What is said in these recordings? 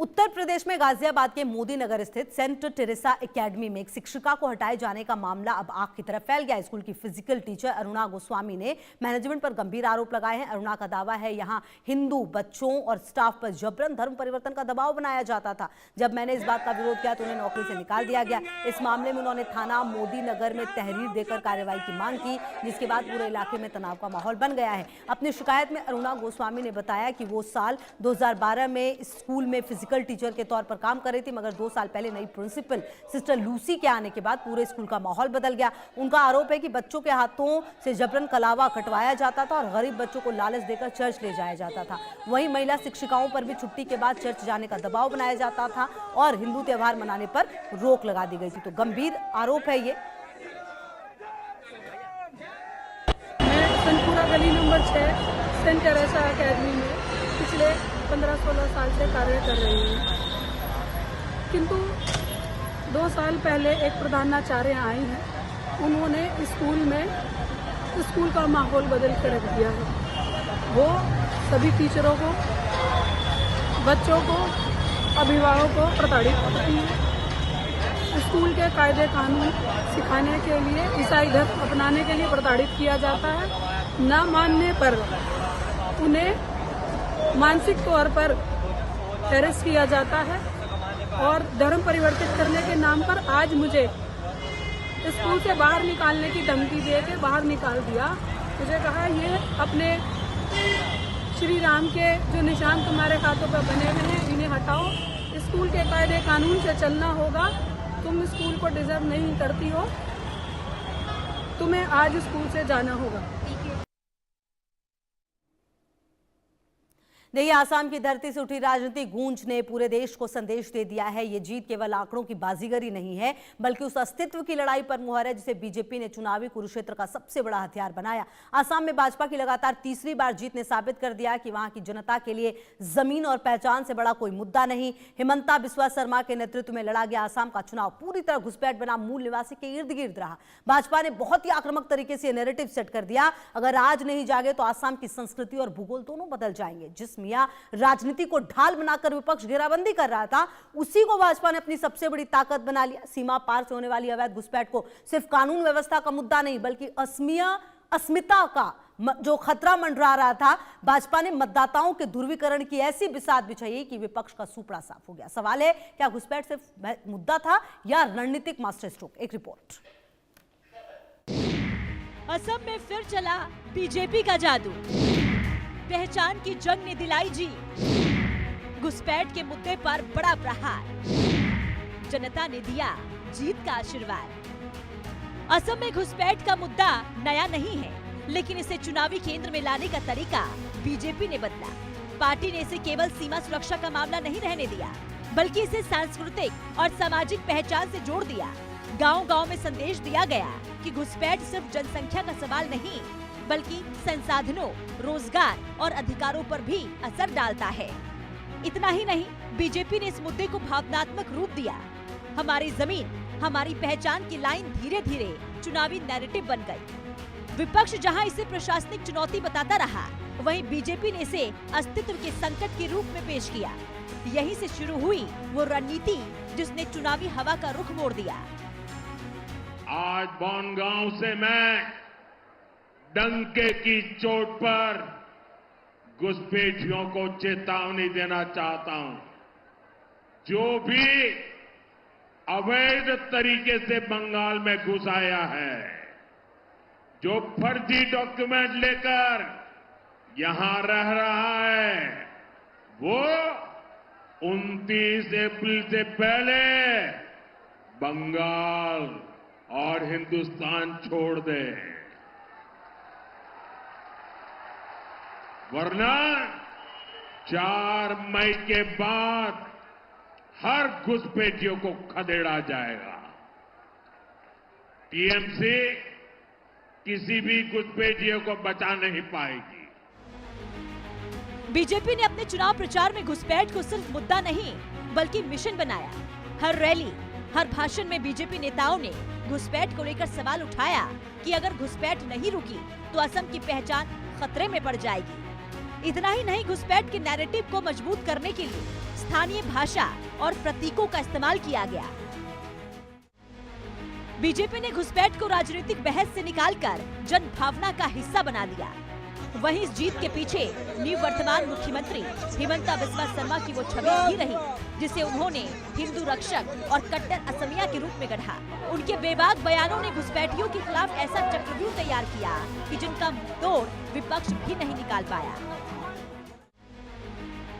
उत्तर प्रदेश में गाजियाबाद के मोदी नगर स्थित सेंट टेरेसा एकेडमी में एक शिक्षिका को हटाए जाने का मामला अब आग की तरफ फैल गया। स्कूल की फिजिकल टीचर अरुणा गोस्वामी ने मैनेजमेंट पर गंभीर आरोप लगाए हैं। अरुणा का दावा है यहां हिंदू बच्चों और स्टाफ पर जबरन धर्म परिवर्तन का दबाव बनाया जाता था। जब मैंने इस बात का विरोध किया तो उन्हें नौकरी से निकाल दिया गया। इस मामले में उन्होंने थाना मोदी नगर में तहरीर देकर कार्रवाई की मांग की, जिसके बाद पूरे इलाके में तनाव का माहौल बन गया है। अपनी शिकायत में अरुणा गोस्वामी ने बताया कि वो साल 2012 में स्कूल में फिजिकल टीचर के तौर पर काम कर रही थी, मगर 2 साल पहले नई प्रिंसिपल सिस्टर लूसी के आने के बाद पूरे स्कूल का माहौल बदल गया। उनका आरोप है कि बच्चों के हाथों से जबरन कलावा कटवाया जाता था और गरीब बच्चों को लालच देकर चर्च ले जाया जाता था। वहीं महिला शिक्षिकाओं पर भी छुट्टी के बाद चर्च जाने का दबाव बनाया जाता था और हिंदू त्योहार मनाने पर रोक लगा दी गई थी। तो गंभीर आरोप है ये। मैं सनपुरा गली नंबर 6 सेंट टेरेसा एकेडमी में पिछले 15-16 साल से कार्य कर रही हूँ, किंतु 2 साल पहले एक प्रधानाचार्य आई हैं। उन्होंने स्कूल का माहौल बदल कर रख दिया है। वो सभी टीचरों को, बच्चों को, अभिभावकों को प्रताड़ित करती हैं। स्कूल के कायदे कानून सिखाने के लिए, ईसाई धर्म अपनाने के लिए प्रताड़ित किया जाता है। न मानने पर उन्हें मानसिक तौर पर हैरेस किया जाता है और धर्म परिवर्तित करने के नाम पर आज मुझे स्कूल से बाहर निकालने की धमकी दे के बाहर निकाल दिया। मुझे कहा ये अपने श्री राम के जो निशान तुम्हारे हाथों पर बने हुए हैं इन्हें हटाओ, स्कूल के कायदे कानून से चलना होगा, तुम स्कूल को डिजर्व नहीं करती हो, तुम्हें आज स्कूल से जाना होगा। देखिए, आसाम की धरती से उठी राजनीतिक गूंज ने पूरे देश को संदेश दे दिया है। ये जीत केवल आंकड़ों की बाजीगरी नहीं है, बल्कि उस अस्तित्व की लड़ाई पर मुहर है जिसे बीजेपी ने चुनावी कुरुक्षेत्र का सबसे बड़ा हथियार बनाया। आसाम में भाजपा की लगातार तीसरी बार जीत ने साबित कर दिया कि वहां की जनता के लिए जमीन और पहचान से बड़ा कोई मुद्दा नहीं। हिमंता बिस्वा शर्मा के नेतृत्व में लड़ा गया आसाम का चुनाव पूरी तरह घुसपैठ बना मूल निवासी के इर्द गिर्द रहा। भाजपा ने बहुत ही आक्रामक तरीके से नैरेटिव सेट कर दिया, अगर आज नहीं जागे तो आसाम की संस्कृति और भूगोल दोनों बदल जाएंगे। जिस मियां राजनीति को ढाल बनाकर विपक्ष घेराबंदी कर रहा था, उसी को भाजपा ने अपनी सबसे बड़ी ताकत बना लिया। सीमा पार से होने वाली अवैध घुसपैठ को सिर्फ कानून व्यवस्था का मुद्दा नहीं, बल्कि अस्मिता का जो खतरा मंडरा रहा था, भाजपा ने मतदाताओं के ध्रुवीकरण की ऐसी बिसात बिछाई कि विपक्ष का सुपड़ा साफ हो गया। सवाल है, क्या घुसपैठ सिर्फ मुद्दा था या रणनीतिक मास्टर स्ट्रोक? एक रिपोर्ट। असम में फिर चला बीजेपी का जादू, पहचान की जंग ने दिलाई जीत। घुसपैठ के मुद्दे पर बड़ा प्रहार, जनता ने दिया जीत का आशीर्वाद। असम में घुसपैठ का मुद्दा नया नहीं है, लेकिन इसे चुनावी केंद्र में लाने का तरीका बीजेपी ने बदला। पार्टी ने इसे केवल सीमा सुरक्षा का मामला नहीं रहने दिया, बल्कि इसे सांस्कृतिक और सामाजिक पहचान से जोड़ दिया। गांव-गांव में संदेश दिया गया कि घुसपैठ सिर्फ जनसंख्या का सवाल नहीं, बल्कि संसाधनों, रोजगार और अधिकारों पर भी असर डालता है। इतना ही नहीं, बीजेपी ने इस मुद्दे को भावनात्मक रूप दिया। हमारी जमीन, हमारी पहचान की लाइन धीरे धीरे चुनावी नैरेटिव बन गई। विपक्ष जहां इसे प्रशासनिक चुनौती बताता रहा, वहीं बीजेपी ने इसे अस्तित्व के संकट के रूप में पेश किया। यहीं से शुरू हुई वो रणनीति जिसने चुनावी हवा का रुख मोड़ दिया। आज बनगांव से मैं डंके की चोट पर घुसपैठियों को चेतावनी देना चाहता हूं। जो भी अवैध तरीके से बंगाल में घुस आया है, जो फर्जी डॉक्यूमेंट लेकर यहां रह रहा है, वो 29 अप्रैल से पहले बंगाल और हिंदुस्तान छोड़ दे, वरना 4 मई के बाद हर घुसपैठियों को खदेड़ा जाएगा। टीएमसी किसी भी घुसपैठियों को बचा नहीं पाएगी। बीजेपी ने अपने चुनाव प्रचार में घुसपैठ को सिर्फ मुद्दा नहीं, बल्कि मिशन बनाया। हर रैली, हर भाषण में बीजेपी नेताओं ने घुसपैठ को लेकर सवाल उठाया कि अगर घुसपैठ नहीं रुकी तो असम की पहचान खतरे में पड़ जाएगी। इतना ही नहीं, घुसपैठ के नैरेटिव को मजबूत करने के लिए स्थानीय भाषा और प्रतीकों का इस्तेमाल किया गया। बीजेपी ने घुसपैठ को राजनीतिक बहस से निकालकर जन भावना का हिस्सा बना दिया। वहीं इस जीत के पीछे निवर्तमान मुख्यमंत्री हिमंता बिस्वा शर्मा की वो छवि भी रही, जिसे उन्होंने हिंदू रक्षक और कट्टर असमिया के रूप में गढ़ा। उनके बेबाक बयानों ने घुसपैठियों के खिलाफ ऐसा चक्रव्यूह तैयार किया कि जिनका तोड़ विपक्ष भी नहीं निकाल पाया।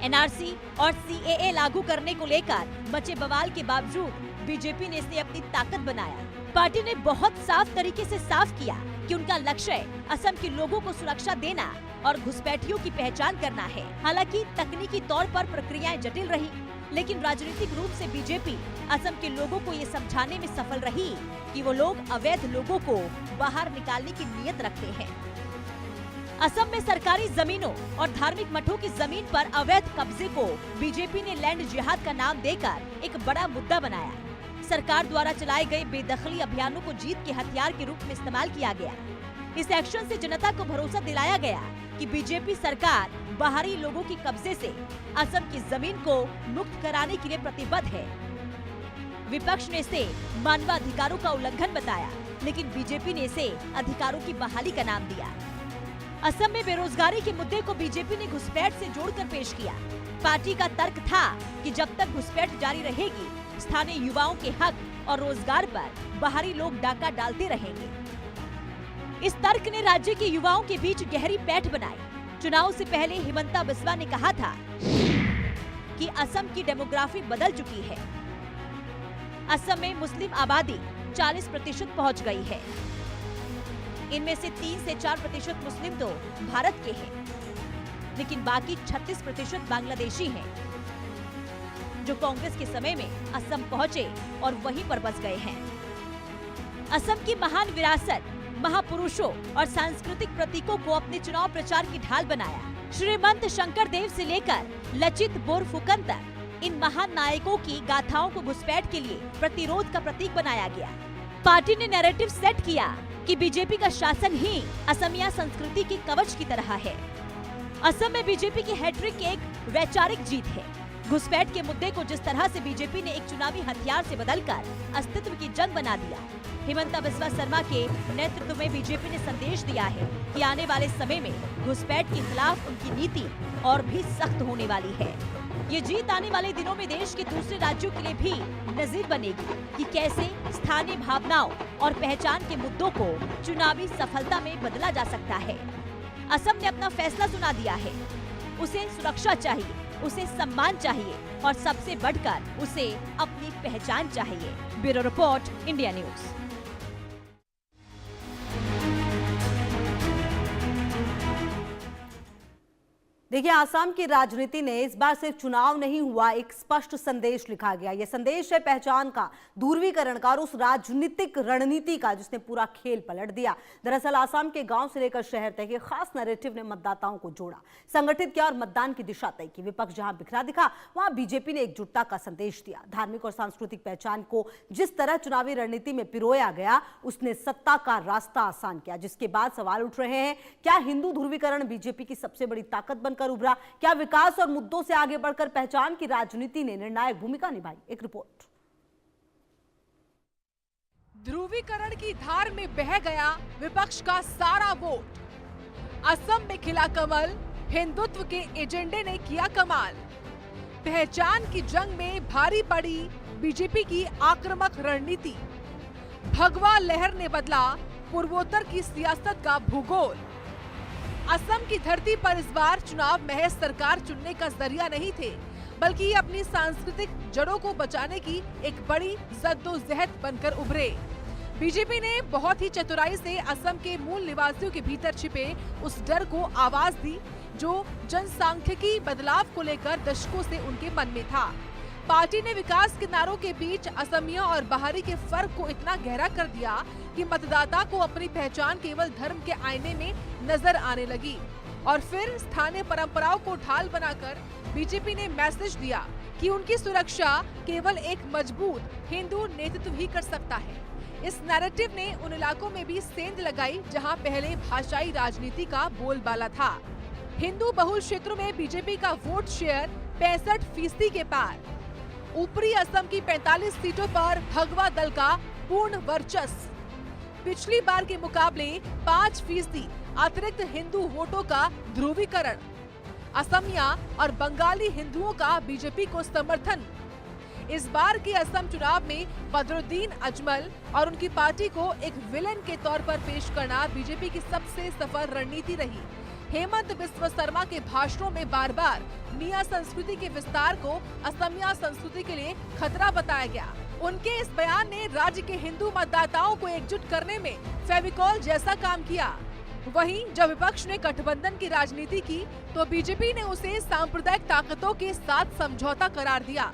एनआरसी और सीएए लागू करने को लेकर मचे बवाल के बावजूद बीजेपी ने इसे अपनी ताकत बनाया। पार्टी ने बहुत साफ तरीके से साफ किया कि उनका लक्ष्य असम के लोगों को सुरक्षा देना और घुसपैठियों की पहचान करना है। हालांकि तकनीकी तौर पर प्रक्रियाएं जटिल रही, लेकिन राजनीतिक रूप से बीजेपी असम के लोगों को ये समझाने में सफल रही कि वो लोग अवैध लोगों को बाहर निकालने की नीयत रखते हैं। असम में सरकारी जमीनों और धार्मिक मठों की जमीन पर अवैध कब्जे को बीजेपी ने लैंड जिहाद का नाम देकर एक बड़ा मुद्दा बनाया। सरकार द्वारा चलाए गए बेदखली अभियानों को जीत के हथियार के रूप में इस्तेमाल किया गया। इस एक्शन से जनता को भरोसा दिलाया गया कि बीजेपी सरकार बाहरी लोगों के कब्जे से असम की जमीन को मुक्त कराने के लिए प्रतिबद्ध है। विपक्ष ने इसे मानवाधिकारों का उल्लंघन बताया, लेकिन बीजेपी ने इसे अधिकारों की बहाली का नाम दिया। असम में बेरोजगारी के मुद्दे को बीजेपी ने घुसपैठ से जोड़कर पेश किया। पार्टी का तर्क था कि जब तक घुसपैठ जारी रहेगी, स्थानीय युवाओं के हक और रोजगार पर बाहरी लोग डाका डालते रहेंगे। इस तर्क ने राज्य के युवाओं के बीच गहरी पैठ बनाई। चुनाव से पहले हिमंता बिस्वा ने कहा था कि असम की डेमोग्राफी बदल चुकी है। असम में मुस्लिम आबादी 40% पहुंच गई है। इनमें से 3 से 4% मुस्लिम तो भारत के हैं, लेकिन बाकी 36% बांग्लादेशी हैं, जो कांग्रेस के समय में असम पहुंचे और वहीं पर बस गए हैं। असम की महान विरासत, महापुरुषों और सांस्कृतिक प्रतीकों को अपने चुनाव प्रचार की ढाल बनाया। श्रीमंत शंकरदेव से लेकर लचित बोरफुकन तक इन महान नायकों की गाथाओं को घुसपैठ के लिए प्रतिरोध का प्रतीक बनाया गया। पार्टी ने नैरेटिव सेट किया कि बीजेपी का शासन ही असमिया संस्कृति की कवच की तरह है। असम में बीजेपी की हैट्रिक एक वैचारिक जीत है। घुसपैठ के मुद्दे को जिस तरह से बीजेपी ने एक चुनावी हथियार से बदलकर अस्तित्व की जंग बना दिया, हिमंता बिस्वा शर्मा के नेतृत्व में बीजेपी ने संदेश दिया है कि आने वाले समय में घुसपैठ के खिलाफ उनकी नीति और भी सख्त होने वाली है। ये जीत आने वाले दिनों में देश के दूसरे राज्यों के लिए भी नजीर बनेगी कि कैसे स्थानीय भावनाओं और पहचान के मुद्दों को चुनावी सफलता में बदला जा सकता है। असम ने अपना फैसला सुना दिया है। उसे सुरक्षा चाहिए, उसे सम्मान चाहिए और सबसे बढ़कर उसे अपनी पहचान चाहिए। Bureau report, India news. देखिए, आसाम की राजनीति ने इस बार सिर्फ चुनाव नहीं हुआ, एक स्पष्ट संदेश लिखा गया। यह संदेश है पहचान का, दूरवीकरण का और उस राजनीतिक रणनीति का जिसने पूरा खेल पलट दिया। दरअसल आसाम के गांव से लेकर शहर तक एक खास नैरेटिव ने मतदाताओं को जोड़ा, संगठित किया और मतदान की दिशा तय की। विपक्ष जहां बिखरा दिखा, वहां बीजेपी ने एकजुटता का संदेश दिया। धार्मिक और सांस्कृतिक पहचान को जिस तरह चुनावी रणनीति में पिरोया गया, उसने सत्ता का रास्ता आसान किया। जिसके बाद सवाल उठ रहे हैं, क्या हिंदू ध्रुवीकरण बीजेपी की सबसे बड़ी ताकत बनकर उभरा? क्या विकास और मुद्दों से आगे बढ़कर पहचान की राजनीति ने निर्णायक भूमिका निभाई? एक रिपोर्ट। ध्रुवीकरण की धार में बह गया विपक्ष का सारा वोट। असम में खिला कमल, हिंदुत्व के एजेंडे ने किया कमाल। पहचान की जंग में भारी पड़ी बीजेपी की आक्रामक रणनीति। भगवा लहर ने बदला पूर्वोत्तर की सियासत का भूगोल। असम की धरती पर इस बार चुनाव महज सरकार चुनने का जरिया नहीं थे, बल्कि अपनी सांस्कृतिक जड़ों को बचाने की एक बड़ी जद्दोजहद बनकर उभरे। बीजेपी ने बहुत ही चतुराई से असम के मूल निवासियों के भीतर छिपे उस डर को आवाज दी जो जनसांख्यिकी बदलाव को लेकर दशकों से उनके मन में था। पार्टी ने विकास के नारों के बीच असमिया और बाहरी के फर्क को इतना गहरा कर दिया कि मतदाता को अपनी पहचान केवल धर्म के आईने में नजर आने लगी। और फिर स्थानीय परंपराओं को ढाल बनाकर बीजेपी ने मैसेज दिया कि उनकी सुरक्षा केवल एक मजबूत हिंदू नेतृत्व ही कर सकता है। इस नैरेटिव ने उन इलाकों में भी सेंध लगाई जहां पहले भाषाई राजनीति का बोलबाला था। हिंदू बहुल क्षेत्रों में बीजेपी का वोट शेयर 65% के पार। ऊपरी असम की 45 सीटों पर भगवा दल का पूर्ण वर्चस्व। पिछली बार के मुकाबले 5% अतिरिक्त हिंदू वोटों का ध्रुवीकरण। असमिया और बंगाली हिंदुओं का बीजेपी को समर्थन। इस बार के असम चुनाव में बदरुद्दीन अजमल और उनकी पार्टी को एक विलेन के तौर पर पेश करना बीजेपी की सबसे सफल रणनीति रही। हेमंत बिस्व शर्मा के भाषणों में बार बार मिया संस्कृति के विस्तार को असमिया संस्कृति के लिए खतरा बताया गया। उनके इस बयान ने राज्य के हिंदू मतदाताओं को एकजुट करने में फेविकॉल जैसा काम किया। वहीं जब विपक्ष ने गठबंधन की राजनीति की तो बीजेपी ने उसे सांप्रदायिक ताकतों के साथ समझौता करार दिया।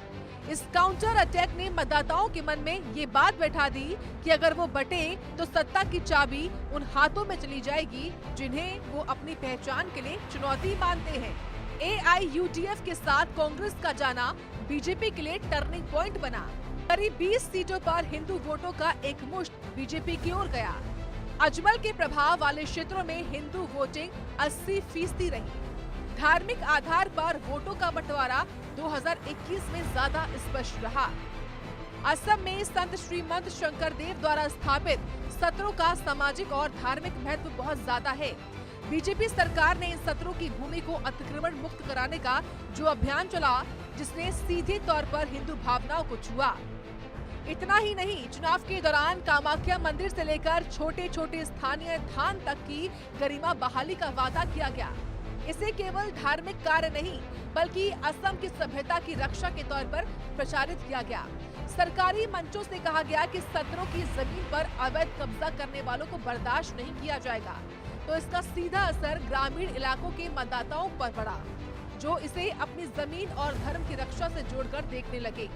इस काउंटर अटैक ने मतदाताओं के मन में ये बात बैठा दी कि अगर वो बटे तो सत्ता की चाबी उन हाथों में चली जाएगी जिन्हें वो अपनी पहचान के लिए चुनौती मानते हैं। AIUDF के साथ कांग्रेस का जाना बीजेपी के लिए टर्निंग पॉइंट बना। करीब 20 सीटों पर हिंदू वोटों का एक मुश्त बीजेपी की ओर गया। अजमल के प्रभाव वाले क्षेत्रों में हिंदू वोटिंग 80% रही। धार्मिक आधार पर वोटों का बंटवारा 2021 में ज्यादा स्पष्ट रहा। असम में संत श्रीमंत शंकर देव द्वारा स्थापित सत्रों का सामाजिक और धार्मिक महत्व बहुत ज्यादा है। बीजेपी सरकार ने इन सत्रों की भूमि को अतिक्रमण मुक्त कराने का जो अभियान चला, जिसने सीधे तौर पर हिंदू भावनाओं को छुआ। इतना ही नहीं, चुनाव के दौरान कामाख्या मंदिर से लेकर छोटे छोटे स्थानीय धाम तक की गरिमा बहाली का वादा किया गया। इसे केवल धार्मिक कार्य नहीं बल्कि असम की सभ्यता की रक्षा के तौर पर प्रचारित किया गया। सरकारी मंचों से कहा गया कि सत्रों की जमीन पर अवैध कब्जा करने वालों को बर्दाश्त नहीं किया जाएगा। तो इसका सीधा असर ग्रामीण इलाकों के मतदाताओं पर पड़ा, जो इसे अपनी जमीन और धर्म की रक्षा से जोड़कर देखने लगे।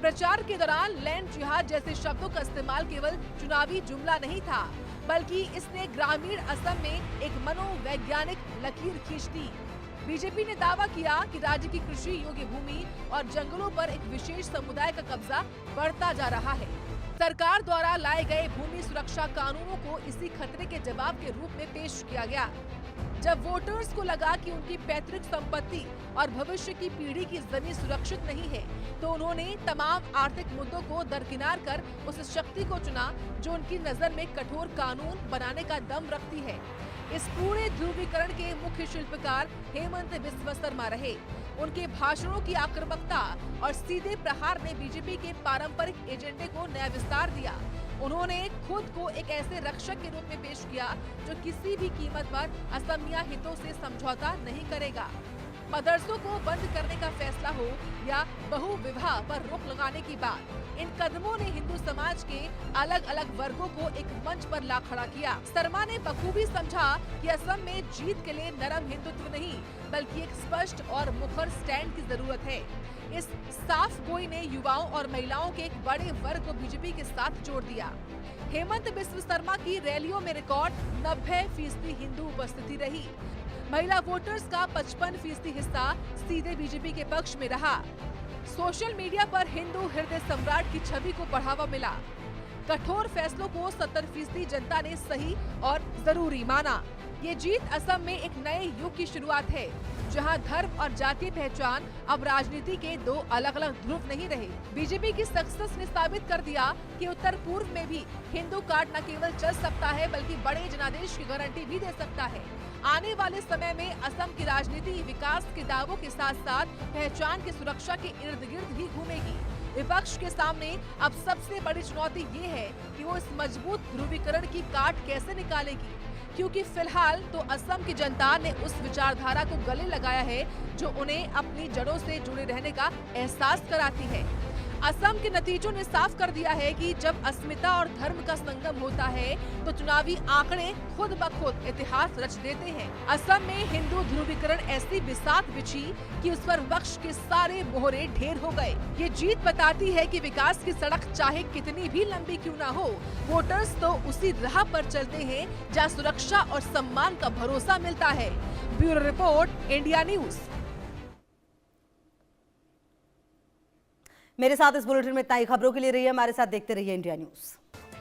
प्रचार के दौरान लैंड जिहाद जैसे शब्दों का इस्तेमाल केवल चुनावी जुमला नहीं था, बल्कि इसने ग्रामीण असम में एक मनोवैज्ञानिक लकीर खींच दी। बीजेपी ने दावा किया कि राज्य की कृषि योग्य भूमि और जंगलों पर एक विशेष समुदाय का कब्जा बढ़ता जा रहा है। सरकार द्वारा लाए गए भूमि सुरक्षा कानूनों को इसी खतरे के जवाब के रूप में पेश किया गया। जब वोटर्स को लगा कि उनकी पैतृक संपत्ति और भविष्य की पीढ़ी की जमीन सुरक्षित नहीं है, तो उन्होंने तमाम आर्थिक मुद्दों को दरकिनार कर उस शक्ति को चुना जो उनकी नजर में कठोर कानून बनाने का दम रखती है। इस पूरे ध्रुवीकरण के मुख्य शिल्पकार हेमंत बिस्व शर्मा रहे। उनके भाषणों की आक्रामकता और सीधे प्रहार ने बीजेपी के पारंपरिक एजेंडे को नया विस्तार दिया। उन्होंने खुद को एक ऐसे रक्षक के रूप में पेश किया जो किसी भी कीमत पर असमिया हितों से समझौता नहीं करेगा। मदरसों को बंद करने का फैसला हो या बहु विवाह पर रोक लगाने की बात, इन कदमों ने हिंदू समाज के अलग अलग वर्गों को एक मंच पर ला खड़ा किया। शर्मा ने बखूबी समझा कि असम में जीत के लिए नरम हिंदुत्व नहीं बल्कि एक स्पष्ट और मुखर स्टैंड की जरूरत है। इस साफ गोई ने युवाओं और महिलाओं के एक बड़े वर्ग को बीजेपी के साथ जोड़ दिया। हेमंत बिस्व शर्मा की रैलियों में रिकॉर्ड 90% हिंदू उपस्थिति रही। महिला वोटर्स का 55% हिस्सा सीधे बीजेपी के पक्ष में रहा। सोशल मीडिया पर हिंदू हृदय सम्राट की छवि को बढ़ावा मिला। कठोर फैसलों को 70% जनता ने सही और जरूरी माना। ये जीत असम में एक नए युग की शुरुआत है, जहां धर्म और जातीय पहचान अब राजनीति के दो अलग अलग ध्रुव नहीं रहे। बीजेपी की सक्सेस ने साबित कर दिया कि उत्तर पूर्व में भी हिंदू कार्ड न केवल चल सकता है बल्कि बड़े जनादेश की गारंटी भी दे सकता है। आने वाले समय में असम की राजनीति विकास के दावों के साथ साथ पहचान की सुरक्षा के इर्द गिर्द ही घूमेगी। विपक्ष के सामने अब सबसे बड़ी चुनौती ये है कि वो इस मजबूत ध्रुवीकरण की काट कैसे निकालेगी, क्योंकि फिलहाल तो असम की जनता ने उस विचारधारा को गले लगाया है जो उन्हें अपनी जड़ों से जुड़े रहने का एहसास कराती है। असम के नतीजों ने साफ कर दिया है कि जब अस्मिता और धर्म का संगम होता है तो चुनावी आंकड़े खुद ब खुद इतिहास रच देते हैं। असम में हिंदू ध्रुवीकरण ऐसी बिसात बिछी कि उस पर वक्ष के सारे मोहरे ढेर हो गए। ये जीत बताती है कि विकास की सड़क चाहे कितनी भी लंबी क्यों ना हो, वोटर्स तो उसी राह पर चलते हैं जहाँ सुरक्षा और सम्मान का भरोसा मिलता है। Bureau report, India news. मेरे साथ इस बुलेटिन में इतना ही। खबरों के लिए रहिए हमारे साथ, देखते रहिए इंडिया न्यूज।